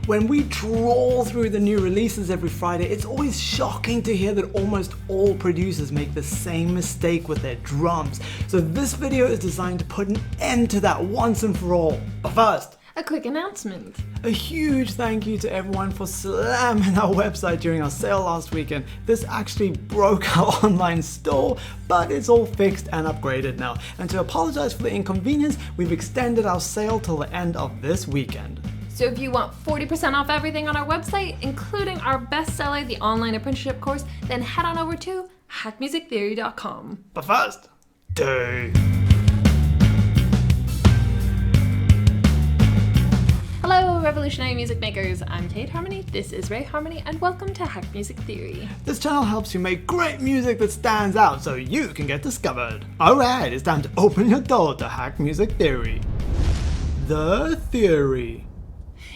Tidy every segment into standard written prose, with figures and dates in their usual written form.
When we trawl through the new releases every Friday, it's always shocking to hear that almost all producers make the same mistake with their drums. So this video is designed to put an end to that once and for all. But first, a quick announcement. A huge thank you to everyone for slamming our website during our sale last weekend. This actually broke our online store, but it's all fixed and upgraded now. And to apologize for the inconvenience, we've extended our sale till the end of this weekend. So if you want 40% off everything on our website, including our bestseller, the online apprenticeship course, then head on over to hackmusictheory.com. But first, Hello, revolutionary music makers. I'm Kate Harmony, this is Ray Harmony, and welcome to Hack Music Theory. This channel helps you make great music that stands out so you can get discovered. Alright, it's time to open your door to Hack Music Theory. The Theory.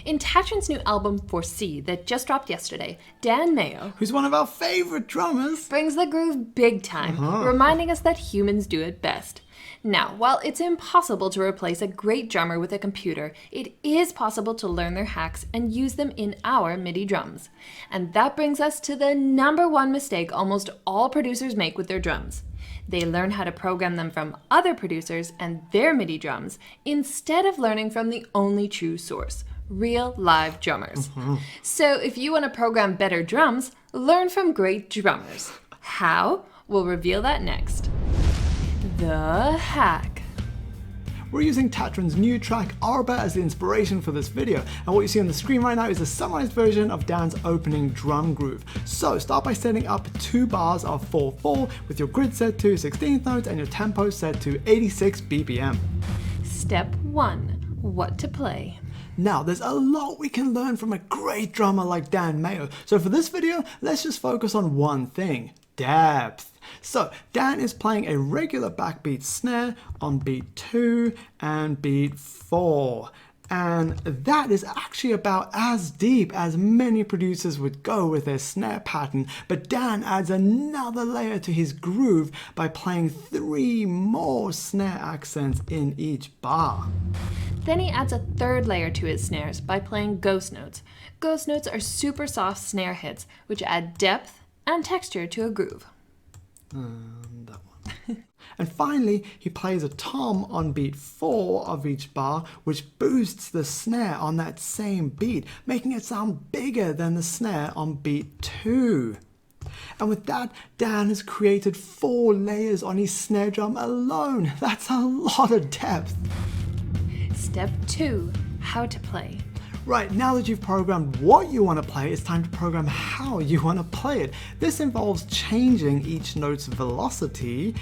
In Tatran's new album, Foresee, that just dropped yesterday, Dan Mayo, who's one of our favorite drummers, brings the groove big time, reminding us that humans do it best. Now, while it's impossible to replace a great drummer with a computer, it is possible to learn their hacks and use them in our MIDI drums. And that brings us to the #1 mistake almost all producers make with their drums. They learn how to program them from other producers and their MIDI drums instead of learning from the only true source, real live drummers. So if you want to program better drums, learn from great drummers. How? We'll reveal that next. The hack. We're using Tatran's new track Arba as the inspiration for this video, and what you see on the screen right now is a summarized version of Dan's opening drum groove. So start by setting up 2 bars of 4/4 with your grid set to 16th notes and your tempo set to 86 BPM. Step 1. What to play. Now, there's a lot we can learn from a great drummer like Dan Mayo, so for this video, let's just focus on one thing: depth. So, Dan is playing a regular backbeat snare on beat 2 and beat 4. And that is actually about as deep as many producers would go with their snare pattern, but Dan adds another layer to his groove by playing 3 more snare accents in each bar. Then he adds a 3rd layer to his snares by playing ghost notes. Ghost notes are super soft snare hits, which add depth and texture to a groove. That one. And finally, he plays a tom on beat 4 of each bar, which boosts the snare on that same beat, making it sound bigger than the snare on beat 2. And with that, Dan has created 4 layers on his snare drum alone. That's a lot of depth. Step 2. How to play. Right, now that you've programmed what you want to play, it's time to program how you want to play it. This involves changing each note's velocity,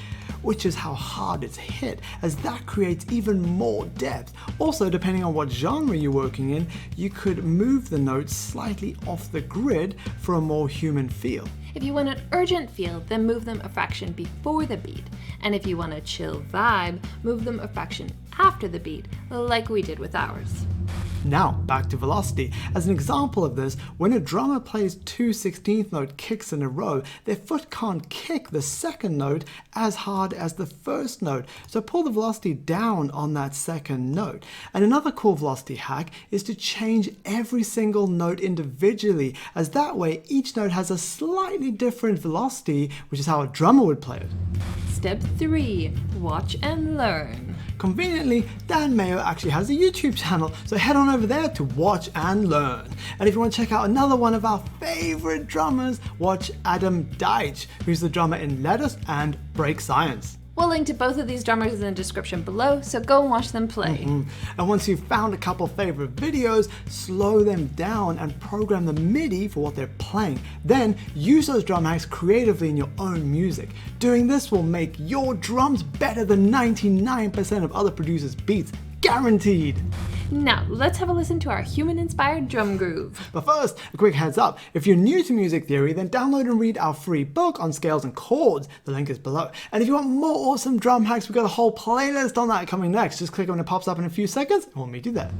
which is how hard it's hit, as that creates even more depth. Also, depending on what genre you're working in, you could move the notes slightly off the grid for a more human feel. If you want an urgent feel, then move them a fraction before the beat. And if you want a chill vibe, move them a fraction after the beat, like we did with ours. Now, back to velocity. As an example of this, when a drummer plays 2 16th note kicks in a row, their foot can't kick the 2nd note as hard as the 1st note, so pull the velocity down on that 2nd note. And another cool velocity hack is to change every single note individually, as that way each note has a slightly different velocity, which is how a drummer would play it. Step 3. Watch and learn. Conveniently, Dan Mayo actually has a YouTube channel, so head on over there to watch and learn. And if you want to check out another one of our favorite drummers, watch Adam Deitch, who's the drummer in Let Us and Break Science. We'll link to both of these drummers in the description below, so go and watch them play. And once you've found a couple favorite videos, slow them down and program the MIDI for what they're playing. Then use those drum hacks creatively in your own music. Doing this will make your drums better than 99% of other producers' beats, guaranteed. Now, let's have a listen to our human-inspired drum groove. But first, a quick heads up. If you're new to music theory, then download and read our free book on scales and chords. The link is below. And if you want more awesome drum hacks, we've got a whole playlist on that coming next. Just click on when it pops up in a few seconds, and we'll meet you there.